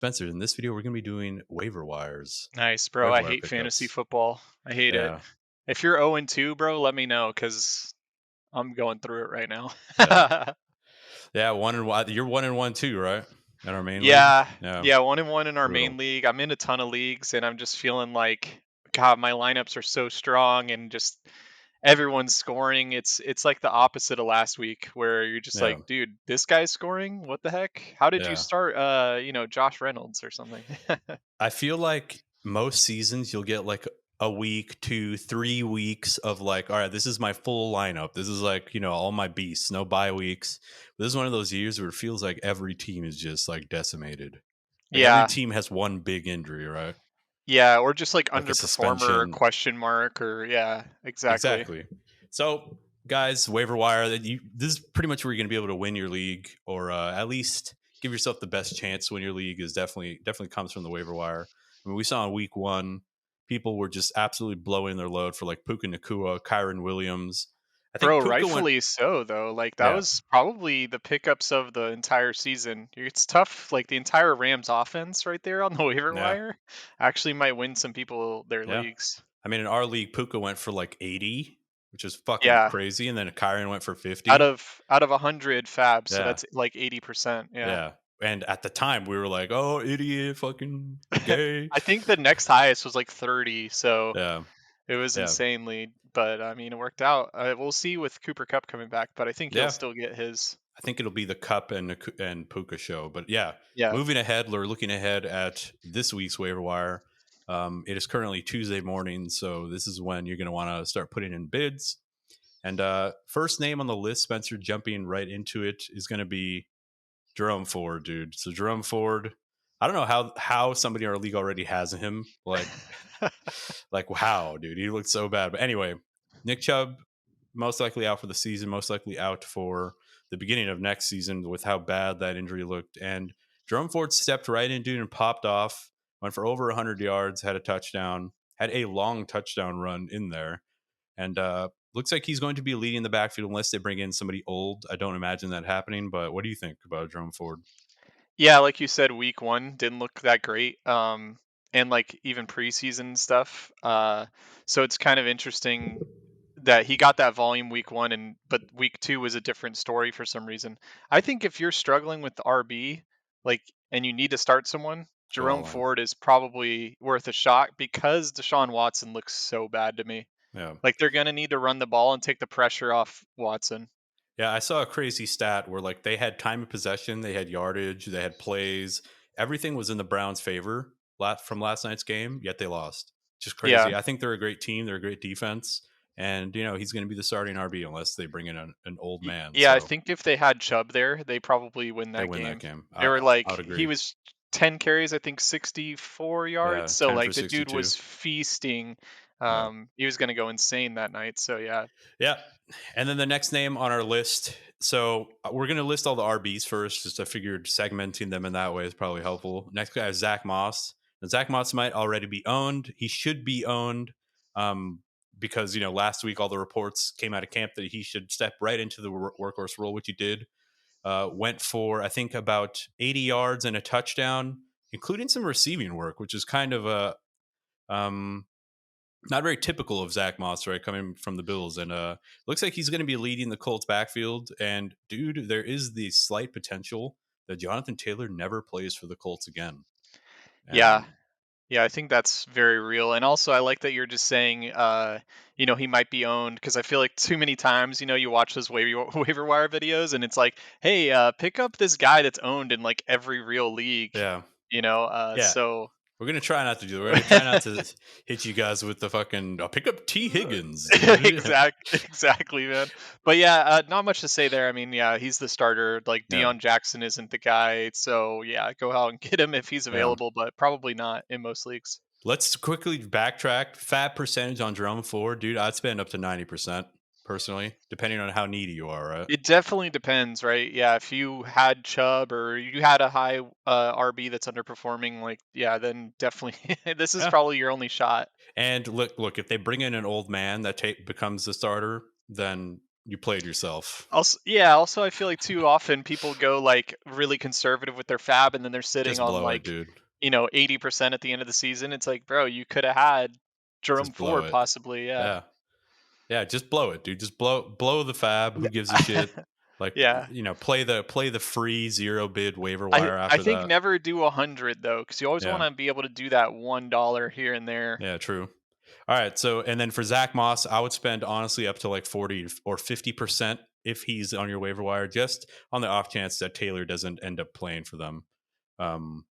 Spencer, in this video, we're going to be doing waiver wires, Nice, bro. waiver I wire hate fantasy pickups. football. I hate it. Yeah, If you're 0-2, bro, let me know because I'm going through it right now. yeah, yeah. 1-1. You're 1-1 too, right? In our main league. Yeah, Yeah, yeah, 1-1 in our brutal. main league. I'm in a ton of leagues, and I'm just feeling like, God, my lineups are so strong, and just everyone's scoring. It's like the opposite of last week, where you're just Yeah, like, dude, this guy's scoring. What the heck? How did you yeah. start? Josh Reynolds or something? I feel like most seasons you'll get like a week, 2, 3 weeks of like, all right, this is my full lineup. This is like, all my beasts, no bye weeks. This is one of those years where it feels like every team is just like decimated. Like every Yeah, team has one big injury, right? yeah, or just like Like a underperformer or suspension. question mark or yeah, exactly. Exactly. So, guys, waiver wire. This is pretty much where you're going to be able to win your league, or at least give yourself the best chance to win your league. Is definitely comes from the waiver wire. I mean, we saw in week 1, people were just absolutely blowing their load for like Puka Nakua, Kyron Williams. I think Bro, Puka went. rightfully so though. Like that Yeah, was probably the pickups of the entire season. It's tough. Like the entire Rams offense right there on the waiver yeah, wire actually might win some people their yeah. leagues. I mean, in our league, Puka went for like 80, which is fucking Yeah, crazy, and then Kyron went for out 50. of out of 100 fabs, so Yeah. that's like 80%. Yeah. Yeah. And at the time we were like, "Oh, idiot, fucking gay." I think the next highest was like 30, so Yeah. it was Yeah. insanely, but I mean it worked out. We'll see with Cooper Cup coming back, but I think he'll Yeah. still get his. I think it'll be the Cup and Puka show. But yeah, Yeah. moving ahead, we're looking ahead at this week's waiver wire. It is currently Tuesday morning, so this is when you're going to want to start putting in bids. And first name on the list, Spencer, jumping right into it, is going to be Jerome Ford, dude. So Jerome Ford, I don't know how somebody in our league already has him. Like wow, dude, he looked so bad. But anyway, Nick Chubb most likely out for the season, most likely out for the beginning of next season with how bad that injury looked. And Jerome Ford stepped right in, dude, and popped off. Went for over 100 yards, had a touchdown, had a long touchdown run in there, and looks like he's going to be leading the backfield unless they bring in somebody old. I don't imagine that happening. But what do you think about Jerome Ford? Yeah, like you said, week one didn't look that great. And like even preseason stuff. So it's kind of interesting that he got that volume week one, and but week two was a different story for some reason. I think if you're struggling with the RB, like, and you need to start someone, Go Jerome all in. Ford is probably worth a shot because Deshaun Watson looks so bad to me. Yeah. Like they're gonna need to run the ball and take the pressure off Watson. Yeah, I saw a crazy stat where like they had time of possession, they had yardage, they had plays. Everything was in the Browns' favor from last night's game, yet they lost. Just Yeah. crazy. I think they're a great team. They're a great defense. And, he's going to be the starting RB unless they bring in an old man. Yeah, I So think if they had Chubb there, they probably win they that win that game. game. They were I would like he agree. was 10 carries, I think 64 yards. Yeah, So 10 for like the dude 62. was feasting. Yeah. He was gonna go insane that night. So yeah. Yeah. And then the next name on our list. So we're going to list all the RBs first, just I figured segmenting them in that way is probably helpful. Next guy is Zach Moss. Now, Zach Moss might already be owned. He should be owned because, last week all the reports came out of camp that he should step right into the workhorse role, which he did. Went for, I think, about 80 yards and a touchdown, including some receiving work, which is kind of a um, not very typical of Zach Moss, right? Coming from the Bills, and looks like he's going to be leading the Colts backfield. And dude, there is the slight potential that Jonathan Taylor never plays for the Colts again. Yeah. And Yeah, I think that's very real. And also I like that you're just saying he might be owned because I feel like too many times, you watch those waiver wire videos and it's like, hey, pick up this guy that's owned in like every real league, yeah, yeah, so we're gonna try not to do. We're gonna try not to hit you guys with the fucking. I'll pick up T Higgins, dude. Exactly, man. But yeah, not much to say there. I mean, yeah, he's the starter. Like Yeah, Deion Jackson isn't the guy, so yeah, go out and get him if he's yeah. available, but probably not in most leagues. Let's quickly backtrack. Fat percentage on Jerome Ford, dude. I'd spend up to 90% personally, depending on how needy you are, right? It definitely depends, right? Yeah, if you had Chubb or you had a high RB that's underperforming, like yeah, then definitely this is Yeah. probably your only shot. And look, if they bring in an old man that becomes the starter, then You played yourself. Also, I feel like too often people go like really conservative with their fab, and then they're sitting Just on blow it, like, dude. 80% at the end of the season. It's like, bro, you could have had Jerome Just blow Ford it. possibly. Yeah. Yeah. Yeah, just blow it, dude. Just blow the fab. Who gives a shit? Like, Yeah. play the free zero bid waiver I wire I after think that. never do 100 though, because you always want Yeah. to be able to do that $1 here and there. Yeah, true. All right. So, and then for Zach Moss, I would spend honestly up to like 40 or 50% if he's on your waiver wire, just on the off chance that Taylor doesn't end up playing for them. Um,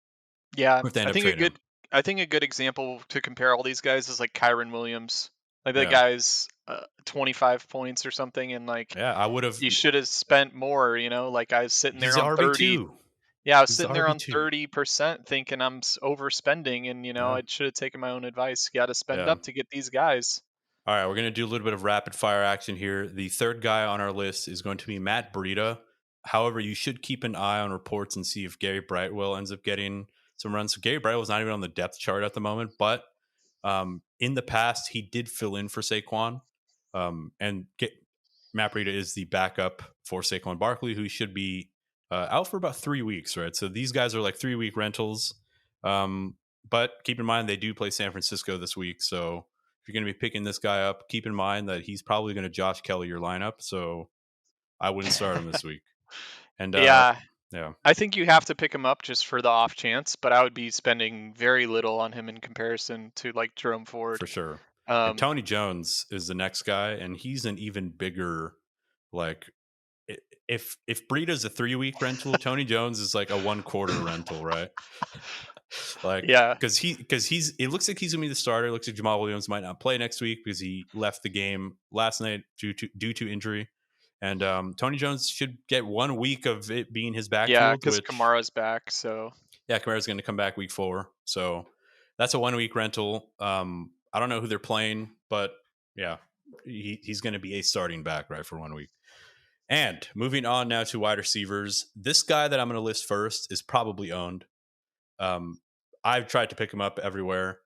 Yeah, or if they I end up think a trading him. good I think a good example to compare all these guys is like Kyron Williams. Like that Yeah. guy's 25 points or something, and like Yeah. I would have. you should have spent more. Like I was sitting He's there on 30. RB2. Yeah, I was He's sitting there on RB2. 30% thinking I'm overspending, and Yeah. I should have taken my own advice. You got to spend Yeah. up to get these guys. All right, we're going to do a little bit of rapid fire action here. The third guy on our list is going to be Matt Brieda. However, you should keep an eye on reports and see if Gary Brightwell ends up getting some runs. So Gary Brightwell's not even on the depth chart at the moment, but in the past he did fill in for Saquon. Matt Breida is the backup for Saquon Barkley, who should be out for about 3 weeks, right? So these guys are like 3-week rentals. But keep in mind they do play San Francisco this week, so if you're going to be picking this guy up, keep in mind that he's probably going to Josh Kelly your lineup. So I wouldn't start him this week. And Yeah, yeah, I think you have to pick him up just for the off chance, but I would be spending very little on him in comparison to like Jerome for Ford. sure. And Um, Tony Jones is the next guy, and he's an even bigger like if Breida's a 3-week rental, Tony Jones is like a 1/4 rental, right? Like yeah, because he's it looks like he's gonna be the starter. It looks like Jamal Williams might not play next week because he left the game last night due to injury. And Tony Jones should get 1 week of it being his yeah, backfield, because which Kamara's back, so yeah, Kamara's going to come back week 4. So that's a 1 week rental. I don't know who they're playing, but yeah, he's going to be a starting back, right, for 1 week. And moving on now to wide receivers. This guy that I'm going to list first is probably owned. Um, I've tried to pick him up everywhere,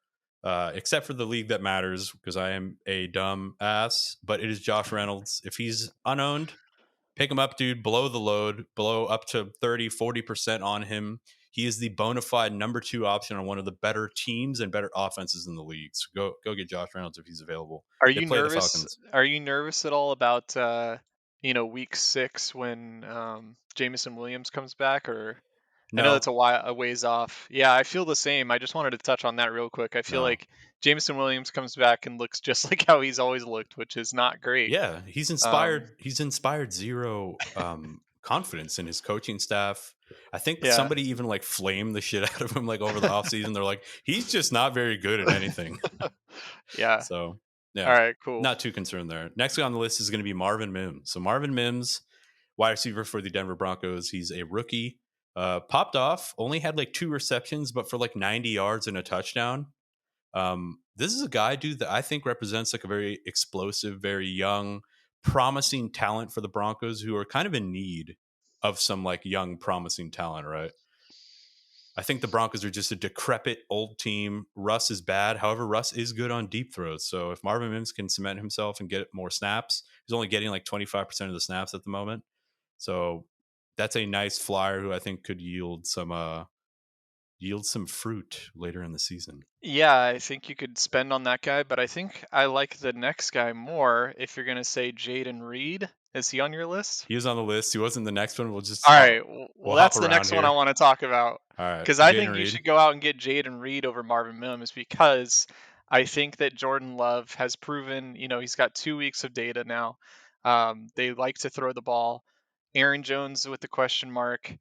except for the league that matters because I am a dumb ass, but it is Josh Reynolds. If he's unowned, pick him up, dude. Blow the load, blow up to 30-40% on him. He is the bona fide number 2 option on one of the better teams and better offenses in the league. So go get Josh Reynolds if he's available. are They you play the nervous? Falcons. Are you nervous at all about week 6 when Jameson Williams comes back? Or I know No, that's a ways off. Yeah, I feel the same. I just wanted to touch on that real quick. I feel no. like Jameson Williams comes back and looks just like how he's always looked, which is not great. Yeah, he's Um, inspired. He's inspired zero confidence in his coaching staff. I think yeah, somebody even like flamed the shit out of him like over the offseason. They're like, he's just not very good at anything. yeah. So All yeah, right, cool. not too concerned there. Next guy on the list is going to be Marvin Mims. So Marvin Mims, wide receiver for the Denver Broncos. He's a rookie. Popped off, only had like 2 receptions, but for like 90 yards and a touchdown. This is a guy, dude, that I think represents like a very explosive, very young, promising talent for the Broncos, who are kind of in need of some like young, promising talent, right? I think the Broncos are just a decrepit old team. Russ is bad. However, Russ is good on deep throws. So if Marvin Mims can cement himself and get more snaps, he's only getting like 25% of the snaps at the moment. So that's a nice flyer who I think could yield some fruit later in the season. Yeah, I think you could spend on that guy, but I think I like the next guy more if you're going to say Jayden Reed. Is he on your list? He was on the list. He wasn't the next one. We'll just All hop, right. Well, we'll hop that's the around next one I here. want to talk about All right, because I Jayden think you Reed. should go out and get Jayden Reed over Marvin Mims because I think that Jordan Love has proven, he's got 2 weeks of data now. They like to throw the ball. Aaron Jones with the question mark.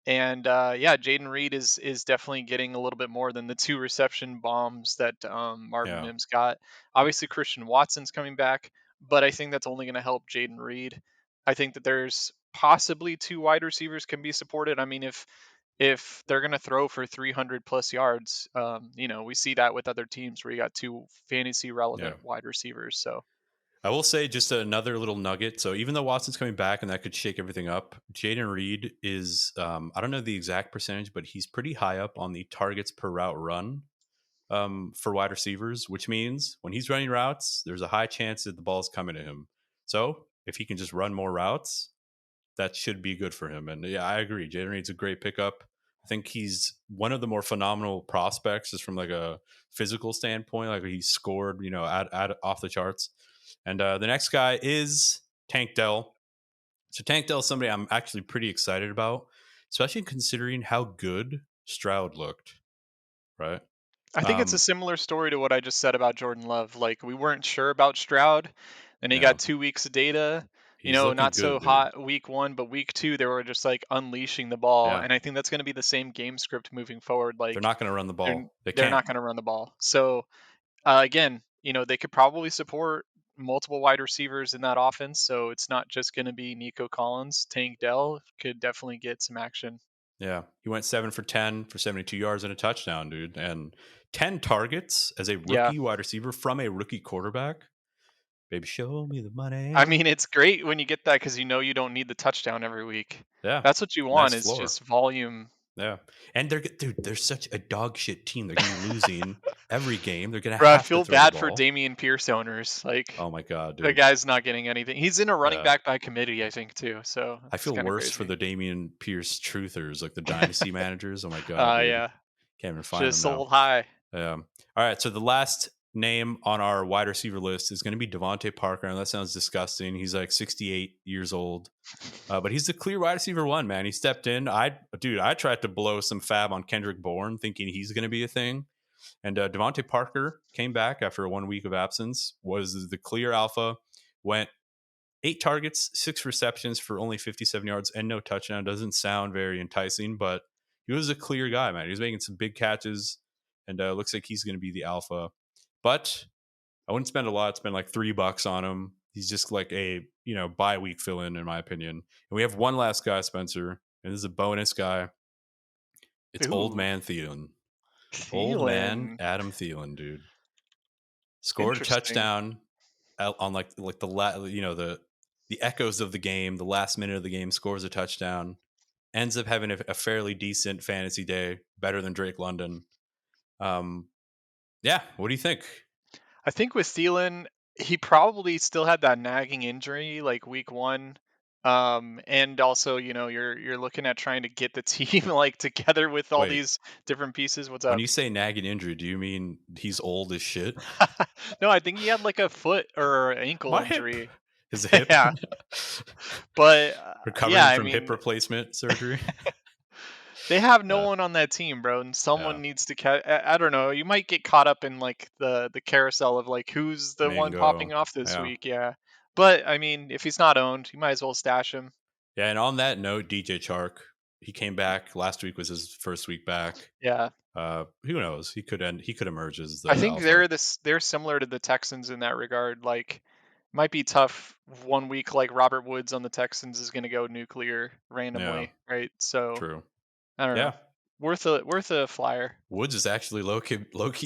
And yeah, Jayden Reed is definitely getting a little bit more than the 2 reception bombs that Marvin Yeah, Mims got. Obviously, Christian Watson's coming back, but I think that's only going to help Jayden Reed. I think that there's possibly 2 wide receivers can be supported. I mean, if they're going to throw for 300 plus yards, we see that with other teams where you got 2 fantasy yeah. relevant wide receivers. So I will say just another little nugget. So even though Watson's coming back and that could shake everything up, Jayden Reed is I don't know the exact percentage, but he's pretty high up on the targets per route run for wide receivers, which means when he's running routes, there's a high chance that the ball's coming to him. So if he can just run more routes, that should be good for him. And yeah, I agree. Jayden Reed's a great pickup. I think he's one of the more phenomenal prospects just from like a physical standpoint. Like he scored, at off the charts. And the next guy is Tank Dell. So Tank Dell is somebody I'm actually pretty excited about, especially considering how good Stroud looked, right? I think it's a similar story to what I just said about Jordan Love. Like we weren't sure about Stroud, and he Yeah, got 2 weeks of data. he's looking Not so good, dude. hot week 1, but week 2 they were just like unleashing the ball, Yeah, and I think that's going to be the same game script moving forward. they're Like not going to run the they're ball. They they're can't. not going to run the ball. So again, they could probably support multiple wide receivers in that offense. So it's not just going to be Nico Collins. Tank Dell could definitely get some action. Yeah, he went 7 for 10 for 72 yards and a touchdown, dude, and 10 targets as a Yeah. rookie wide receiver from a rookie quarterback. Baby, show me the I money. mean, it's great when you get that because you don't need the touchdown every week. Yeah, That's what you want nice is floor. just volume. Yeah, and they're such a dog shit team. They're gonna be losing every game. They're gonna Bro, I have to feel throw the bad for ball. Damian Pierce owners. Like Oh my god, the dude. guy's not getting anything. He's in a running Yeah. back by committee, I think, too. So I it's feel kind of worse for crazy. the Damian Pierce truthers, like the dynasty managers. Oh my god, dude. Yeah, Can't even find just them now. sold high. Yeah. All right. So the last name on our wide receiver list is going to be DeVante Parker. And that sounds disgusting. He's like 68 years old. But he's the clear wide receiver one, man. He stepped in. I tried to blow some fab on Kendrick Bourne, thinking he's going to be a thing. And DeVante Parker came back after a 1 week of absence, was the clear alpha, went 8 targets, 6 receptions for only 57 yards and no touchdown. Doesn't sound very enticing, but he was a clear guy, man. He was making some big catches, and looks like he's going to be the alpha. But I wouldn't spend a lot. Spend like $3 on him. He's just like a bye week fill in my opinion. And we have one last guy, Spencer, and this is a bonus guy. It's old Ooh, man Thielen. Old man Thielen. Adam Thielen, dude. Scored a Interesting. touchdown on like the echoes of the game, the last minute of the game, scores a touchdown, ends up having a fairly decent fantasy day, better than Drake London. Yeah, what do you think? I think with Thielen, he probably still had that nagging injury like week 1. And also, you're looking at trying to get the team like together with all Wait, these different pieces. What's when up? you say nagging injury, do you mean he's old as shit? No, I think he had like a foot or ankle My hip, injury. his hip, Yeah. But yeah, recovering I from hip mean, replacement surgery. they have no Yeah, one on that team, bro, and yeah, someone needs to catch. I don't know. You might get caught up in like the carousel of like who's the one popping mango. off this Yeah, week. Yeah, but I mean, if he's not owned, you might as well stash him. yeah. And on that note, DJ Chark, he came back. Last week was his first week back. Yeah, Who knows? He could end. He could emerge as I the think alpha. they're similar to the Texans in that regard. Like, might be tough 1 week. Like Robert Woods on the Texans is going to go nuclear Yeah, randomly, right? So true. I don't know. Yeah, Worth a flyer. Woods is actually low key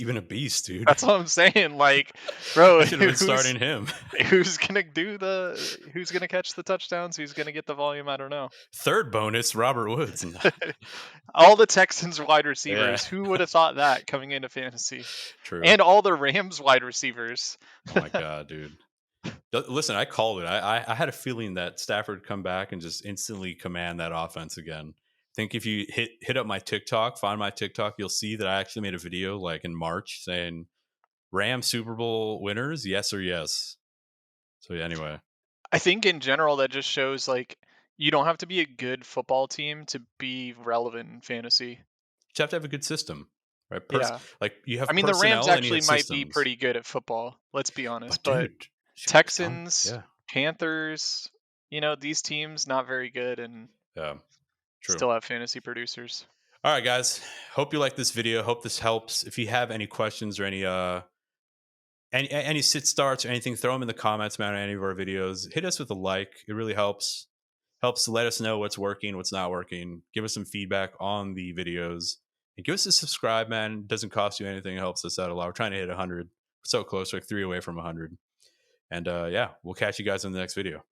been a beast, dude. That's what I'm saying. Like, bro, I should have been starting him. who's gonna catch the touchdowns? Who's gonna get the volume? I don't know. Third bonus, Robert Woods. All the Texans wide Yeah, receivers. Who would have thought that coming into fantasy? true. And all the Rams wide receivers. Oh my god, dude. Listen, I called it. I had a feeling that Stafford would come back and just instantly command that offense again. I think if you hit up my TikTok, find my TikTok, you'll see that I actually made a video like in March saying Ram Super Bowl winners, yes or yes. So yeah, anyway, I think in general that just shows like you don't have to be a good football team to be relevant in fantasy. you have to have a good system, right? Yeah. Like you I have mean, the Rams personnel and you actually have might be systems. pretty good at football, let's be honest, But but dude, Texans, yeah, Panthers, these teams not very good and yeah, true. still have fantasy producers. All right, guys. Hope you like this video. Hope this helps. If you have any questions or any sit starts or anything, throw them in the comments, man, on any of our videos. Hit us with a like. It really helps. Helps to let us know what's working, what's not working. Give us some feedback on the videos. And give us a subscribe, man. It doesn't cost you anything. It helps us out a lot. We're trying to hit 100. We're so close, like 3 away from 100. And yeah, we'll catch you guys in the next video.